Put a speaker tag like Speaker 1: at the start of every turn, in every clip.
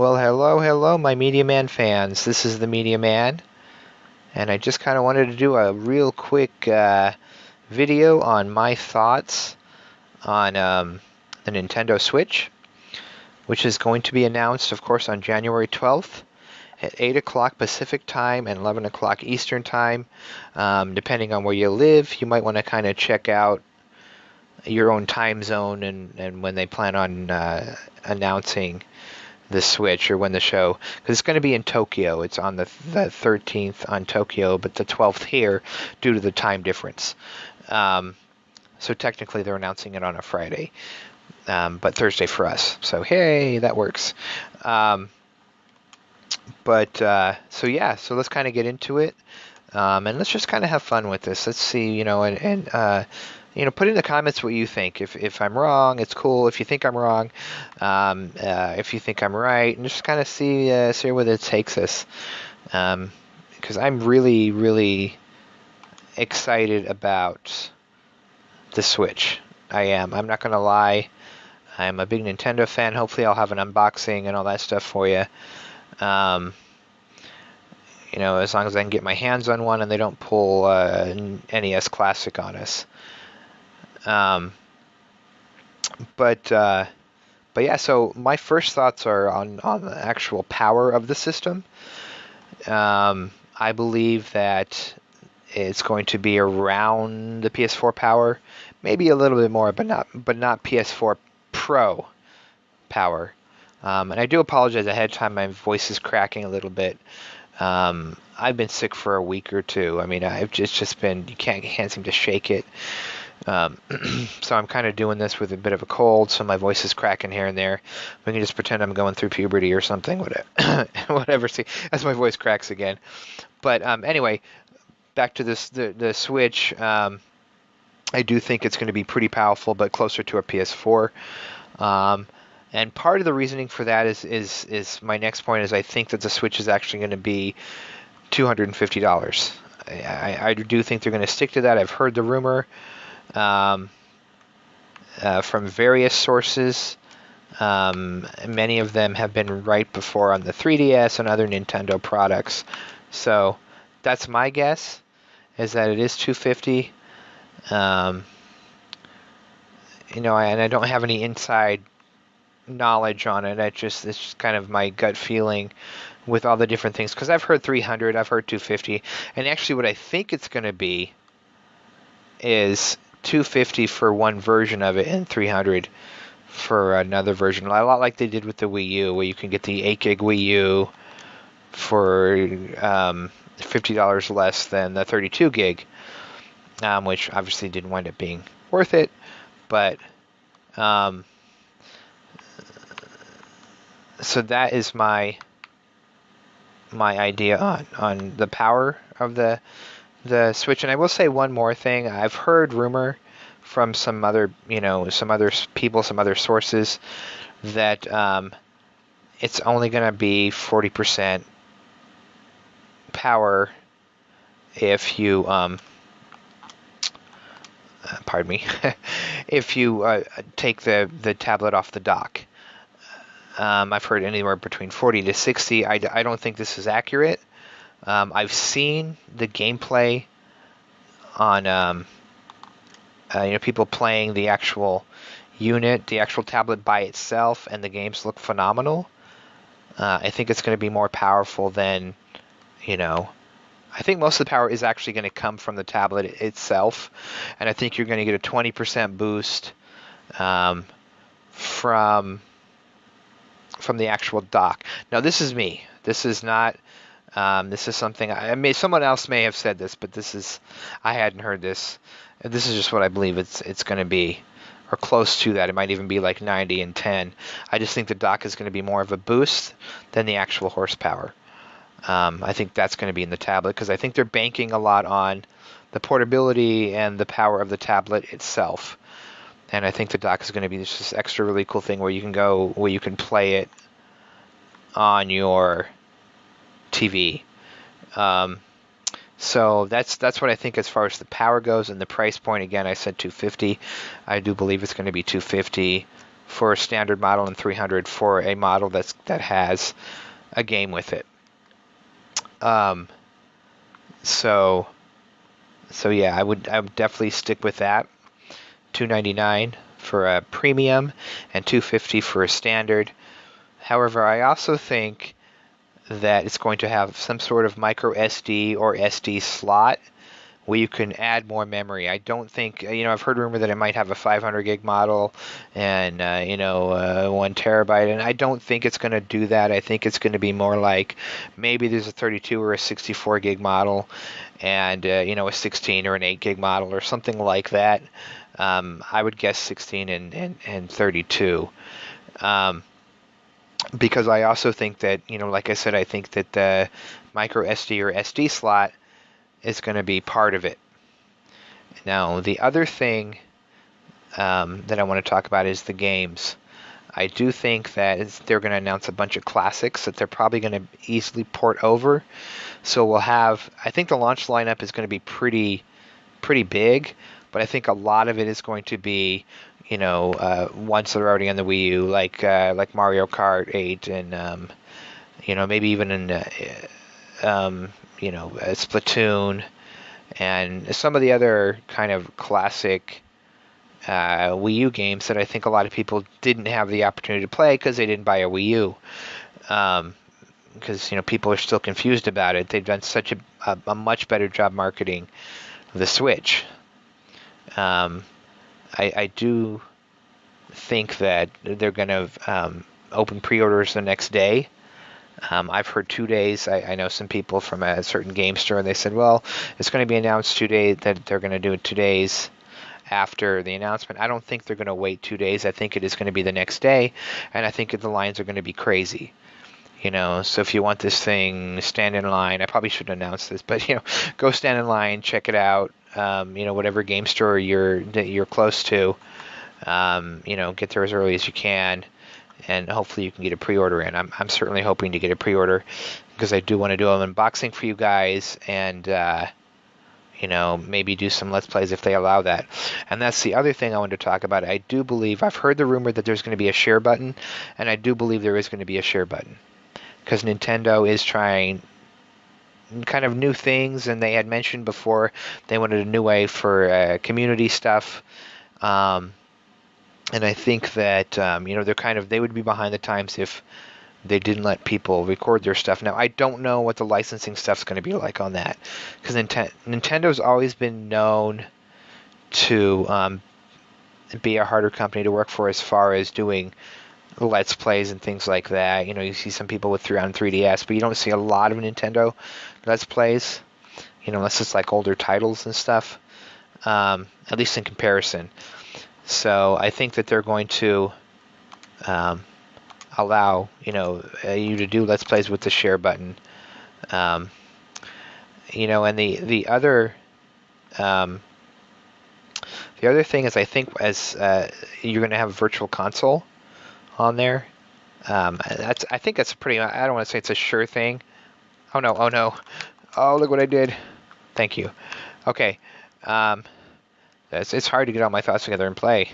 Speaker 1: Well, hello, my Media Man fans. This is the Media Man, and I just kind of wanted to do a real quick video on my thoughts on the Nintendo Switch, which is going to be announced, of course, on January 12th at 8 o'clock Pacific Time and 11 o'clock Eastern Time. Depending on where you live, you might want to kind of check out your own time zone and when they plan on announcing the Switch or when the show, because it's going to be in Tokyo. It's on the 13th on Tokyo, but the 12th here due to the time difference. So technically they're announcing it on a Friday, but Thursday for us. So hey, that works. So let's kind of get into it, and let's just kind of have fun with this. Let's see, put in the comments what you think. If I'm wrong, it's cool. If you think I'm wrong, if you think I'm right, and just kind of see where it takes us. Because I'm really, really excited about the Switch. I am. I'm not going to lie. I'm a big Nintendo fan. Hopefully I'll have an unboxing and all that stuff for you. As long as I can get my hands on one and they don't pull NES Classic on us. But yeah, so my first thoughts are on the actual power of the system. I believe that it's going to be around the PS4 power, maybe a little bit more, but not PS4 Pro power. And I do apologize ahead of time. My voice is cracking a little bit. I've been sick for a week or two. I mean, I've just been, you can't seem to shake it. So I'm kind of doing this with a bit of a cold, so my voice is cracking here and there. We can just pretend I'm going through puberty or something, whatever. See, as my voice cracks again. But anyway, back to the Switch. I do think it's going to be pretty powerful, but closer to a PS4. And part of the reasoning for that is my next point is I think that the Switch is actually going to be $250. I do think they're going to stick to that. I've heard the rumor from various sources. Many of them have been right before on the 3DS and other Nintendo products. So that's my guess, is that it is $250. And I don't have any inside knowledge on it. It's just kind of my gut feeling with all the different things, because I've heard 300, I've heard 250, and actually what I think it's going to be is 250 for one version of it and 300 for another version. A lot like they did with the Wii U, where you can get the 8 gig Wii U for $50 less than the 32 gig, which obviously didn't wind up being worth it. But so that is my idea on the power of the Switch. And I will say one more thing. I've heard rumor from some other people, some other sources, that it's only going to be 40% power if you pardon me, if you take the tablet off the dock. I've heard anywhere between 40 to 60. I don't think this is accurate. I've seen the gameplay on people playing the actual unit, the actual tablet by itself, and the games look phenomenal. I think it's going to be more powerful than, I think most of the power is actually going to come from the tablet itself, and I think you're going to get a 20% boost from the actual dock. Now, this is me. This is not. This is something someone else may have said this, but I hadn't heard this. This is just what I believe it's going to be, or close to that. It might even be like 90 and 10. I just think the dock is going to be more of a boost than the actual horsepower. I think that's going to be in the tablet, because I think they're banking a lot on the portability and the power of the tablet itself. And I think the dock is going to be just this extra really cool thing where you can play it on your TV. So that's what I think as far as the power goes, and the price point. Again, I said $250. I do believe it's going to be $250 for a standard model and 300 for a model that has a game with it. So yeah, I would definitely stick with that. $299 for a premium and $250 for a standard. However, I also think that it's going to have some sort of micro SD or SD slot where you can add more memory. I don't think, I've heard rumor that it might have a 500 gig model and, 1 terabyte, and I don't think it's going to do that. I think it's going to be more like maybe there's a 32 or a 64 gig model and, a 16 or an 8 gig model or something like that. I would guess 16 and 32. Because I also think that, like I said, I think that the micro SD or SD slot is going to be part of it. Now, the other thing that I want to talk about is the games. I do think that they're going to announce a bunch of classics that they're probably going to easily port over. So we'll have, I think the launch lineup is going to be pretty big, but I think a lot of it is going to be, ones that are already on the Wii U, like Mario Kart 8 and, maybe even in, Splatoon and some of the other kind of classic Wii U games that I think a lot of people didn't have the opportunity to play because they didn't buy a Wii U. Because people are still confused about it. They've done such a much better job marketing the Switch. I do think that they're going to open pre-orders the next day. I've heard 2 days. I know some people from a certain game store, and they said, well, it's going to be announced 2 days, that they're going to do it 2 days after the announcement. I don't think they're going to wait 2 days. I think it is going to be the next day, and I think the lines are going to be crazy. So if you want this thing, stand in line. I probably shouldn't announce this, but go stand in line, check it out. Whatever game store you're close to, get there as early as you can, and hopefully you can get a pre-order in. I'm certainly hoping to get a pre-order because I do want to do an unboxing for you guys and maybe do some Let's Plays if they allow that. And that's the other thing I wanted to talk about. I do believe, I've heard the rumor that there's going to be a share button, and I do believe there is going to be a share button because Nintendo is trying kind of new things, and they had mentioned before they wanted a new way for community stuff. And I think that they would be behind the times if they didn't let people record their stuff. Now, I don't know what the licensing stuff's going to be like on that, because Nintendo's always been known to be a harder company to work for as far as doing Let's Plays and things like that. You see some people with on 3DS, but you don't see a lot of Nintendo Let's Plays, unless it's like older titles and stuff, at least in comparison. So I think that they're going to allow you to do Let's Plays with the share button. And the other thing is, I think as you're going to have a virtual console on there. I think that's pretty. I don't want to say it's a sure thing. Oh no! Oh, look what I did. Thank you. Okay. It's hard to get all my thoughts together and play.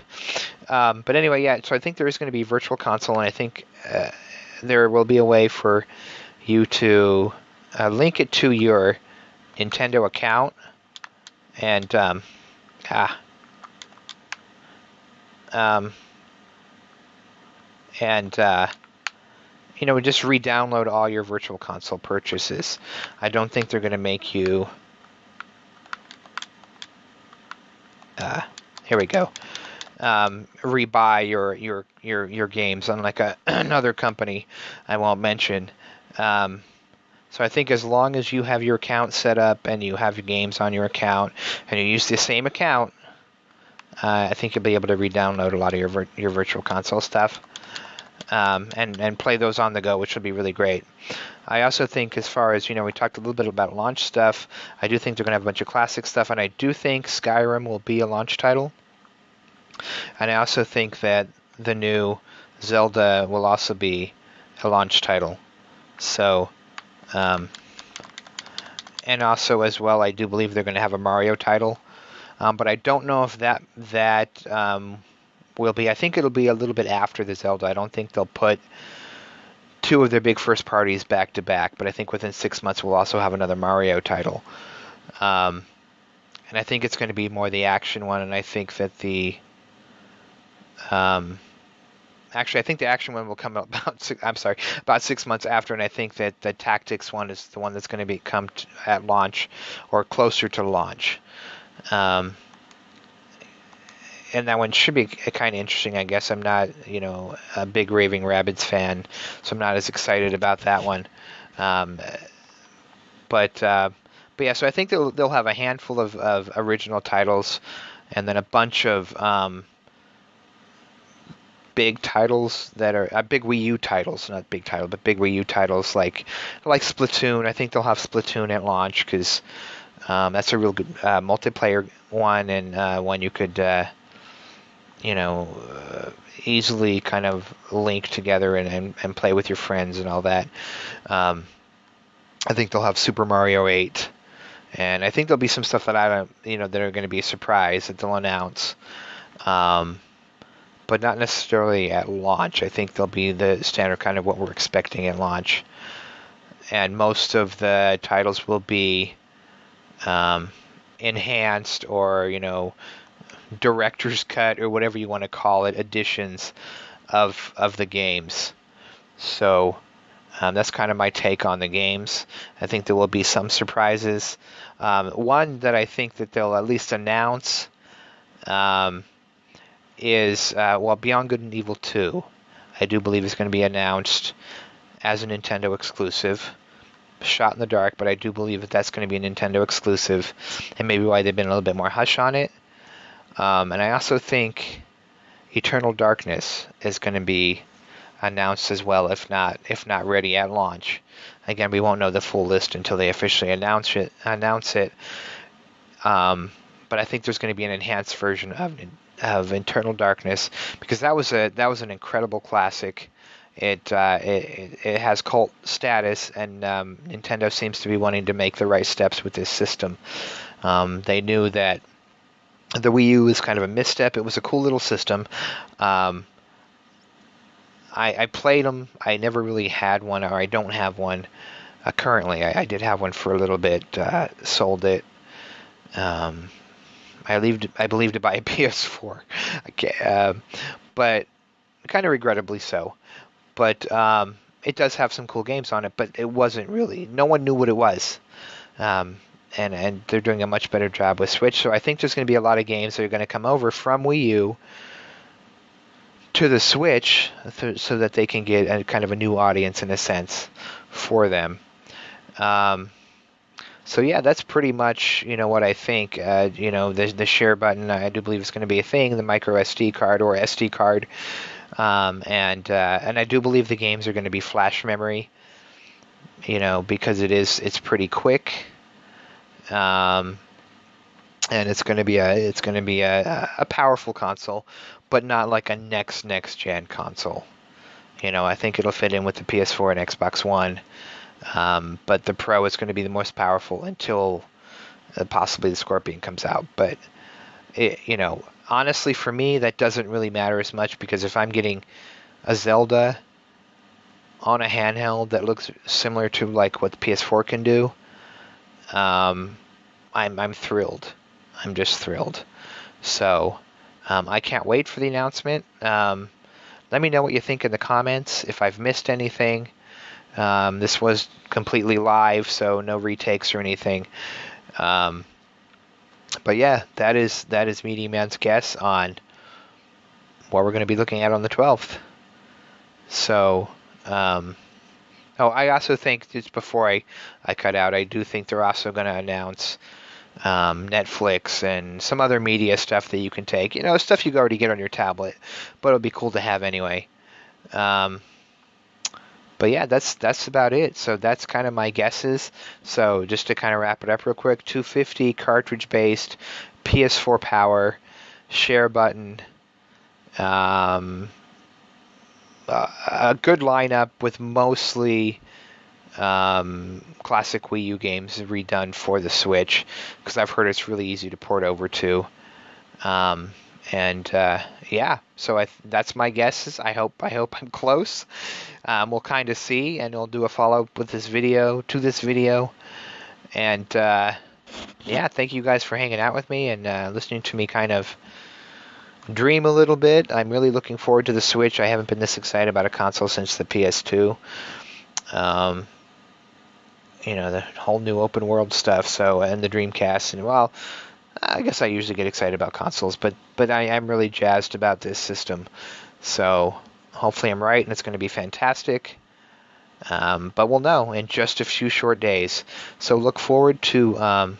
Speaker 1: But anyway, yeah, so I think there is going to be virtual console, and I think there will be a way for you to link it to your Nintendo account and just re-download all your virtual console purchases. I don't think they're going to make you here we go. Rebuy your games, unlike another company I won't mention. So I think as long as you have your account set up and you have your games on your account and you use the same account, I think you'll be able to re-download a lot of your virtual console stuff and play those on the go, which will be really great. I also think, as far as, we talked a little bit about launch stuff. I do think they're going to have a bunch of classic stuff, and I do think Skyrim will be a launch title. And I also think that the new Zelda will also be a launch title. So, and also as well, I do believe they're going to have a Mario title. But I don't know if that will be. I think it'll be a little bit after the Zelda. I don't think they'll put two of their big first parties back to back, but I think within 6 months we'll also have another Mario title. And I think it's going to be more the action one, and I think that the actually, I think the action one will come out about 6 months after, and I think that the tactics one is the one that's going to come at launch or closer to launch. And that one should be kind of interesting. I guess I'm not, a big Raving Rabbids fan, so I'm not as excited about that one. But yeah, so I think they'll have a handful of original titles, and then a bunch of big titles that are big Wii U titles, not big title, but big Wii U titles like Splatoon. I think they'll have Splatoon at launch because that's a real good multiplayer one, and one you could easily kind of link together and play with your friends and all that. I think they'll have Super Mario 8, and I think there'll be some stuff that I don't, that are going to be a surprise that they'll announce. But not necessarily at launch. I think they'll be the standard kind of what we're expecting at launch. And most of the titles will be enhanced or, director's cut or whatever you want to call it, editions of the games. So that's kind of my take on the games. I think there will be some surprises. One that I think that they'll at least announce is Beyond Good and Evil 2. I do believe is going to be announced as a Nintendo exclusive. Shot in the dark, but I do believe that that's going to be a Nintendo exclusive, and maybe why they've been a little bit more hush on it. And I also think Eternal Darkness is going to be announced as well, if not ready at launch. Again, we won't know the full list until they officially announce it. But I think there's going to be an enhanced version of Eternal Darkness, because that was an incredible classic. It has cult status, and Nintendo seems to be wanting to make the right steps with this system. They knew that the Wii U was kind of a misstep. It was a cool little system. I played them. I never really had one, or I don't have one currently. I did have one for a little bit. Sold it. I believe to buy a PS4. But kind of regrettably so. But it does have some cool games on it, but it wasn't really. No one knew what it was. And they're doing a much better job with Switch. So I think there's going to be a lot of games that are going to come over from Wii U to the Switch so that they can get a kind of a new audience in a sense for them. So yeah, that's pretty much what I think. The share button, I do believe is going to be a thing. The micro SD card or SD card, and I do believe the games are going to be flash memory. Because it's pretty quick, and it's going to be a powerful console, but not like a next gen console. I think it'll fit in with the PS4 and Xbox One. But the Pro is going to be the most powerful until possibly the Scorpion comes out. But, honestly, for me, that doesn't really matter as much, because if I'm getting a Zelda on a handheld that looks similar to like what the PS4 can do, I'm thrilled. I'm just thrilled. So I can't wait for the announcement. Let me know what you think in the comments. If I've missed anything. This was completely live, so no retakes or anything. But yeah, that is Media Man's guess on what we're going to be looking at on the 12th. So, I also think, just before I cut out, I do think they're also going to announce Netflix and some other media stuff that you can take. Stuff you can already get on your tablet, but it'll be cool to have anyway. But yeah, that's about it. So that's kind of my guesses. So just to kind of wrap it up real quick, 250 cartridge-based, PS4 power, share button, a good lineup with mostly classic Wii U games redone for the Switch, because I've heard it's really easy to port over to. And yeah, so that's my guesses. I hope I'm close. We'll kind of see, and we'll do a follow-up with this video and yeah, thank you guys for hanging out with me and listening to me kind of dream a little bit. I'm really looking forward to the Switch. I haven't been this excited about a console since the PS2. The whole new open world stuff. So, and the Dreamcast, and well, I guess I usually get excited about consoles, but I'm really jazzed about this system. So hopefully I'm right, and it's going to be fantastic. But we'll know in just a few short days. So look forward to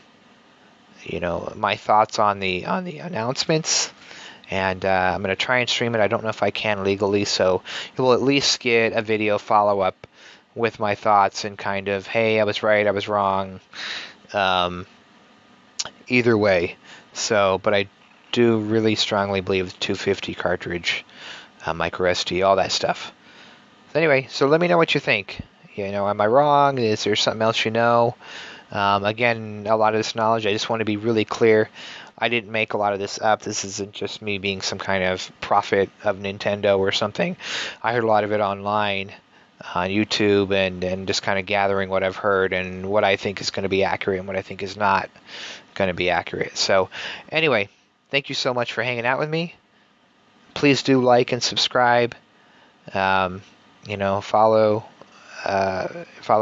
Speaker 1: my thoughts on the announcements. And I'm going to try and stream it. I don't know if I can legally, so you'll at least get a video follow-up with my thoughts and kind of, hey, I was right, I was wrong. Either way. So, but I do really strongly believe the 250 cartridge, micro SD, all that stuff. So anyway, so let me know what you think. Am I wrong? Is there something else you know? Again, a lot of this knowledge, I just want to be really clear. I didn't make a lot of this up. This isn't just me being some kind of prophet of Nintendo or something. I heard a lot of it online on YouTube and just kind of gathering what I've heard and what I think is going to be accurate and what I think is not going to be accurate. So anyway, thank you so much for hanging out with me. Please do like and subscribe. Follow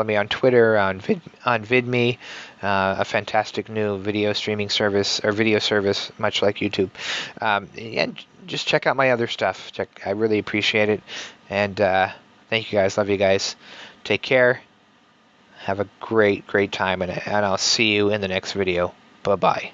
Speaker 1: me on Twitter, on VidMe, a fantastic new video streaming service, or video service, much like YouTube. And just check out my other stuff. I really appreciate it. And thank you guys. Love you guys. Take care. Have a great time, and I'll see you in the next video. Bye-bye.